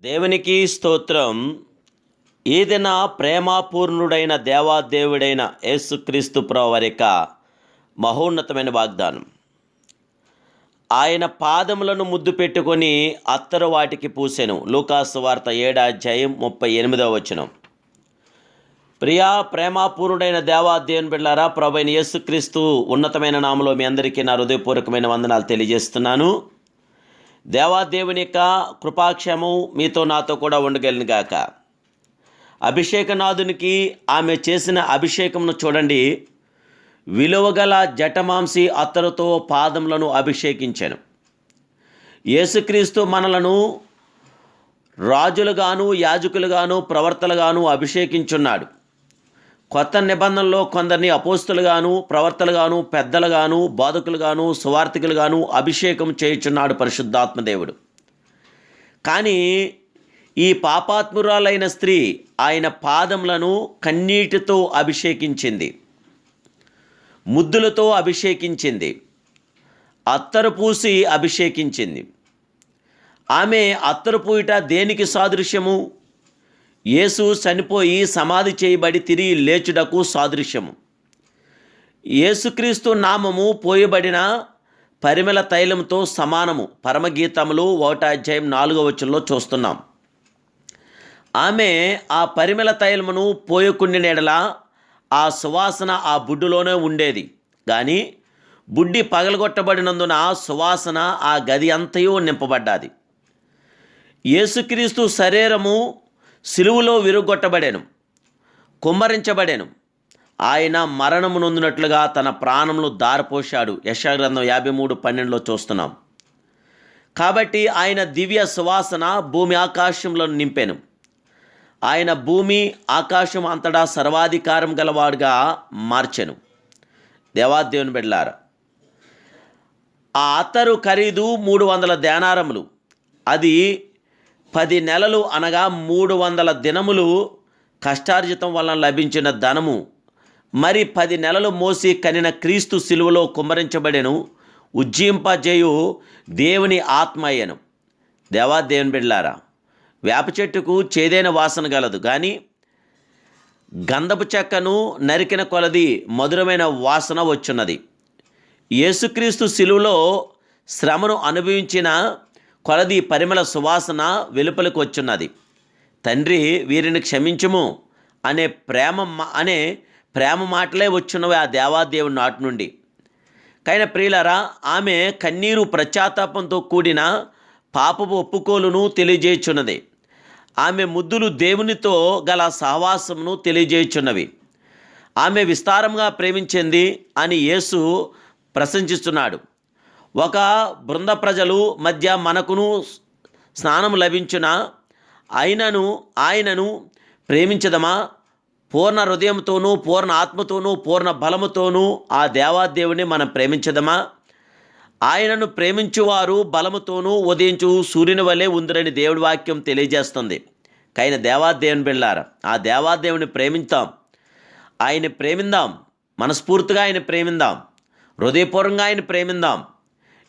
దేవునికి స్తోత్రం. ఏదైనా ప్రేమపూర్ణుడైన దేవాదేవుడైన యేసుక్రీస్తు ప్రభువారి యొక్క మహోన్నతమైన వాగ్దానం. ఆయన పాదములను ముద్దు పెట్టుకొని అత్తరు వాటికి పూసెను. లూకాసు వార్త 7:38. ప్రియా ప్రేమపూర్ణుడైన దేవాదేవుని బిడ్డలారా, ప్రభువైన యేసుక్రీస్తు ఉన్నతమైన నామములో మీ అందరికీ నా హృదయపూర్వకమైన వందనాలు తెలియజేస్తున్నాను. దేవాదేవుని యొక్క కృపాక్షేమం మీతో నాతో కూడా ఉండగలను గాక. అభిషేకనాథునికి ఆమె చేసిన అభిషేకమును చూడండి. విలువగల జటమాంసి అత్తరుతో పాదములను అభిషేకించెను. యేసుక్రీస్తు మనలను రాజులుగాను యాజకులుగాను ప్రవర్తలుగాను అభిషేకించున్నాడు. కొత్త నిబంధనలో కొందరిని అపోస్తులుగాను ప్రవర్తలుగాను పెద్దలుగాను బోధకులుగాను సువార్థికులుగాను అభిషేకం చేయుచున్నాడు పరిశుద్ధాత్మదేవుడు. కానీ ఈ పాపాత్మురాలైన స్త్రీ ఆయన పాదములను కన్నీటితో అభిషేకించింది, ముద్దులతో అభిషేకించింది, అత్తరు పూసి అభిషేకించింది. ఆమె అత్తరు పూయట దేనికి సాదృశ్యము? యేసు చనిపోయి సమాధి చేయబడి తిరిగి లేచుటకు సాదృశ్యము. యేసుక్రీస్తు నామము పోయబడిన పరిమళ తైలంతో సమానము. పరమగీతములు 1:4 చూస్తున్నాం. ఆమె ఆ పరిమళ తైలమును పోయకుండిన ఎడల ఆ సువాసన ఆ బుడ్డులోనే ఉండేది. కానీ బుడ్డి పగలగొట్టబడినందున సువాసన ఆ గది అంతయు నింపబడ్డాది. యేసుక్రీస్తు శరీరము సిలువలో విరుగొట్టబడెను, కుమ్మరించబడెను. ఆయన మరణము నొందినట్లుగా తన ప్రాణమును దారపోశాడు. యెషయా గ్రంథం 53:12 చూస్తున్నాం. కాబట్టి ఆయన దివ్య సువాసన భూమి ఆకాశములను నింపెను. ఆయన భూమి ఆకాశం అంతటా సర్వాధికారం గలవాడుగా మార్చెను. దేవాదేవుని బిడ్డలారా, ఆ అత్తరు ఖరీదు 300 దేనారములు. అది 10 నెలలు అనగా 300 దినములు కష్టార్జితం వలన లభించిన ధనము. మరి 10 నెలలు మోసి కనిన క్రీస్తు సిలువలో కుమ్మరించబడెను, ఉజ్జీంపజేయు దేవుని ఆత్మ అయ్యను. దేవాదేవుని బిడ్డలారా, వేప చెట్టుకు చేదైన వాసన గలదు, కానీ గంధపు చెక్కను నరికిన కొలది మధురమైన వాసన వచ్చున్నది. యేసుక్రీస్తు సిలువలో శ్రమను అనుభవించిన కొలది పరిమళ సువాసన వెలుపలకు వచ్చున్నది. తండ్రి వీరిని క్షమించుము అనే ప్రేమ మాటలే వచ్చున్నవి ఆ దేవాదేవుని నాటి నుండి. కానీ ప్రియులారా, ఆమె కన్నీరు ప్రత్యాతాపంతో కూడిన పాపపు ఒప్పుకోలును తెలియజేయుచున్నది. ఆమె ముద్దులు దేవునితో గల సహవాసమును తెలియజేయుచున్నవి. ఆమె విస్తారంగా ప్రేమించింది అని యేసు ప్రశంసిస్తున్నాడు. ఒక బృంద ప్రజలు మధ్య మనకును స్నానం లభించున ఆయనను ప్రేమించదమా? పూర్ణ హృదయంతోనూ పూర్ణ ఆత్మతోనూ పూర్ణ బలముతోనూ ఆ దేవాదేవుని మనం ప్రేమించదమా? ఆయనను ప్రేమించువారు బలముతోనూ ఉదయించు సూర్యుని వలె ఉందిరని దేవుడి వాక్యం తెలియజేస్తుంది. కానీ దేవాదేవుని బిళ్ళారా, ఆ దేవాదేవుని ప్రేమించాం, ఆయన ప్రేమిందాం, మనస్ఫూర్తిగా ఆయన ప్రేమిందాం, హృదయపూర్వకంగా ఆయన ప్రేమిందాం.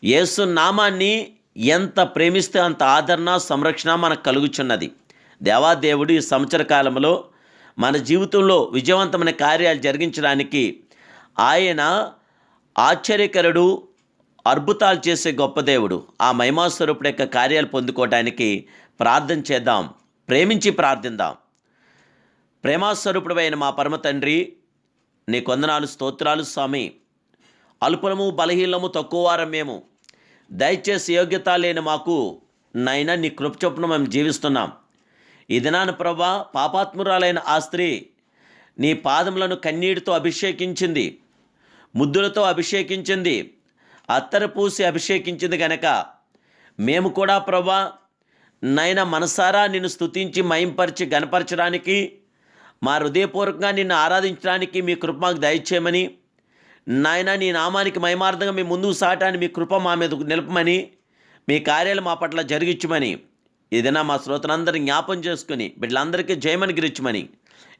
యేసు నామాన్ని ఎంత ప్రేమిస్తే అంత ఆదరణ సంరక్షణ మనకు కలుగుచున్నది. దేవాదేవుడు ఈ సంవత్సర కాలంలో మన జీవితంలో విజయవంతమైన కార్యాలు జరిగించడానికి ఆయన ఆశ్చర్యకరుడు, అద్భుతాలు చేసే గొప్ప దేవుడు. ఆ మహిమాస్వరూపుడు యొక్క కార్యాలు పొందుకోవడానికి ప్రార్థన చేద్దాం, ప్రేమించి ప్రార్థిద్దాం. ప్రేమాస్వరూపుడు అయిన మా పరమ తండ్రి, నీ కొందనాలు స్తోత్రాలు స్వామి. అల్పులము బలహీనము తక్కువ వారం మేము, దయచేసి యోగ్యత లేని మాకు నైనా నీ కృప చొప్పున మేము జీవిస్తున్నాం. ఈ దినాన ప్రభా, పాపాత్మురాలైన ఆ స్త్రీ నీ పాదములను కన్నీటితో అభిషేకించింది, ముద్దులతో అభిషేకించింది, అత్తరు పూసి అభిషేకించింది. గనక మేము కూడా ప్రభా నైనా మనసారా నిన్ను స్తుతించి మహింపరిచి గణపరచడానికి, మా హృదయపూర్వకంగా నిన్ను ఆరాధించడానికి మీ కృప మాకు దయచేయమని, నాయన నీ నామానికి మహిమార్థంగా మీ ముందుకు సాటాన్ని మీ కృప మా మీద నిలపమని, మీ కార్యాలు మా పట్ల జరిగించమని, ఏదైనా మా శ్రోతలందరినీ జ్ఞాపం చేసుకుని బిడ్డలందరికీ జయమని గిరించమని,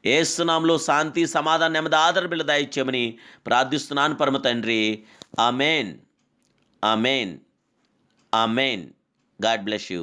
యేసు నామములో శాంతి సమాధానం నెమ్మది ఆదరణ బిడ్డ దయచేయమని ప్రార్థిస్తున్నాను పరమ తండ్రి. Amen, amen, amen. God bless you.